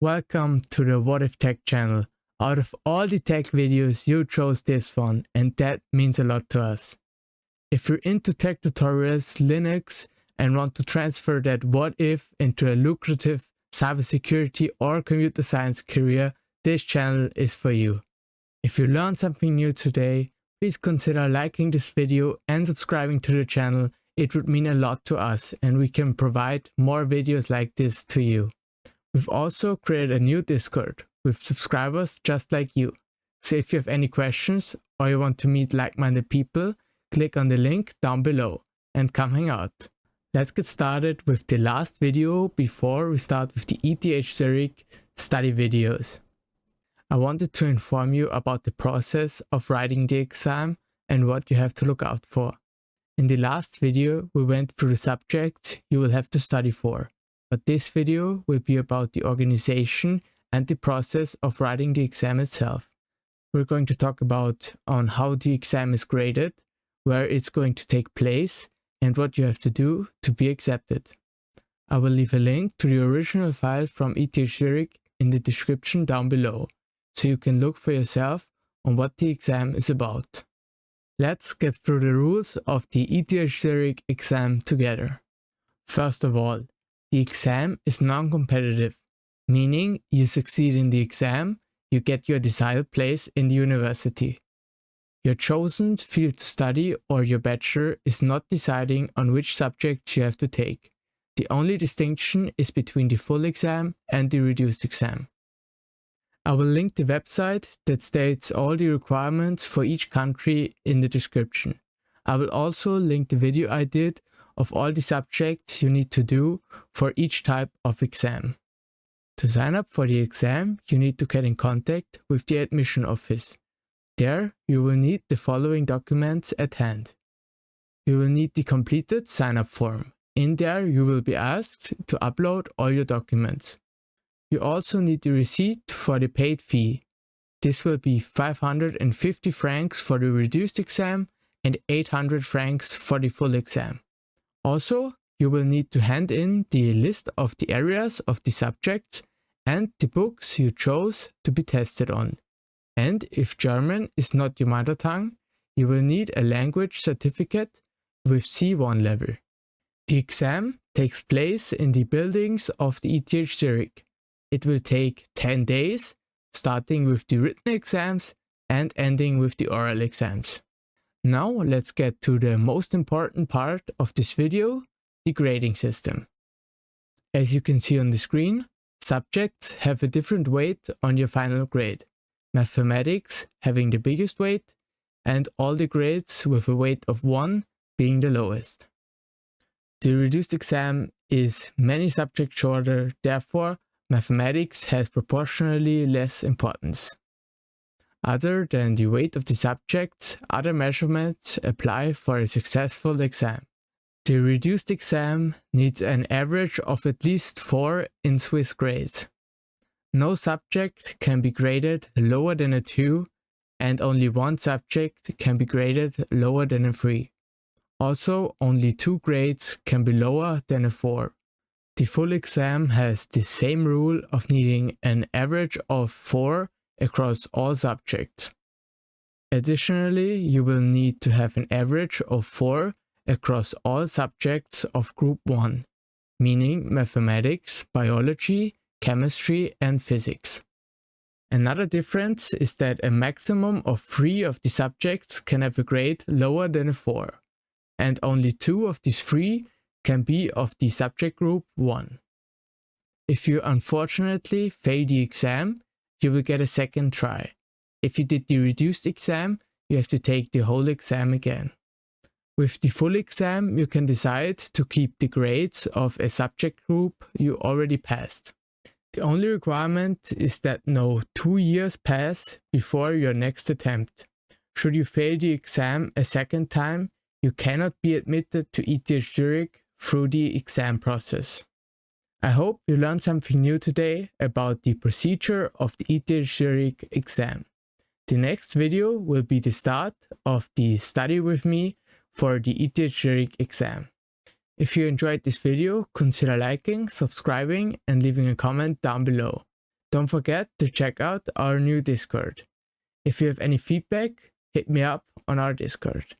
Welcome to the What If Tech channel. Out of all the tech videos, you chose this one, and that means a lot to us. If you're into tech tutorials, Linux, and want to transfer that what if into a lucrative cybersecurity or computer science career, this channel is for you. If you learned something new today, please consider liking this video and subscribing to the channel. It would mean a lot to us, and we can provide more videos like this to you. We've also created a new Discord with subscribers just like you. So if you have any questions or you want to meet like-minded people, click on the link down below and come hang out. Let's get started with the last video before we start with the ETH Zürich study videos. I wanted to inform you about the process of writing the exam and what you have to look out for. In the last video, we went through the subjects you will have to study for. But this video will be about the organization and the process of writing the exam itself. We're going to talk about on how the exam is graded, where it's going to take place, and what you have to do to be accepted. I will leave a link to the original file from ETH Zürich in the description down below, so you can look for yourself on what the exam is about. Let's get through the rules of the ETH Zürich exam together. First of all, the exam is non-competitive, meaning you succeed in the exam, you get your desired place in the university. Your chosen field to study or your bachelor is not deciding on which subjects you have to take. The only distinction is between the full exam and the reduced exam. I will link the website that states all the requirements for each country in the description. I will also link the video I did of all the subjects you need to do for each type of exam. To sign up for the exam, you need to get in contact with the admission office. There, you will need the following documents at hand. You will need the completed sign-up form. In there, you will be asked to upload all your documents. You also need the receipt for the paid fee. This will be 550 francs for the reduced exam and 800 francs for the full exam. Also, you will need to hand in the list of the areas of the subjects and the books you chose to be tested on. And if German is not your mother tongue, you will need a language certificate with C1 level. The exam takes place in the buildings of the ETH Zürich. It will take 10 days, starting with the written exams and ending with the oral exams. Now let's get to the most important part of this video, the grading system. As you can see on the screen, subjects have a different weight on your final grade. Mathematics having the biggest weight, and all the grades with a weight of 1 being the lowest. The reduced exam is many subjects shorter, therefore mathematics has proportionally less importance. Other than the weight of the subjects, other measurements apply for a successful exam. The reduced exam needs an average of at least 4 in Swiss grades. No subject can be graded lower than a 2, and only one subject can be graded lower than a 3. Also, only 2 grades can be lower than a 4. The full exam has the same rule of needing an average of 4 across all subjects. Additionally, you will need to have an average of 4 across all subjects of Group 1, meaning mathematics, biology, chemistry, and physics. Another difference is that a maximum of 3 of the subjects can have a grade lower than a 4, and only 2 of these 3 can be of the subject group 1. If you unfortunately fail the exam, you will get a second try. If you did the reduced exam, you have to take the whole exam again. With the full exam, you can decide to keep the grades of a subject group you already passed. The only requirement is that no 2 years pass before your next attempt. Should you fail the exam a second time, you cannot be admitted to ETH Zürich through the exam process. I hope you learned something new today about the procedure of the ETH Zürich exam. The next video will be the start of the study with me for the ETH Zürich exam. If you enjoyed this video, consider liking, subscribing, and leaving a comment down below. don't forget to check out our new Discord. If you have any feedback, hit me up on our Discord.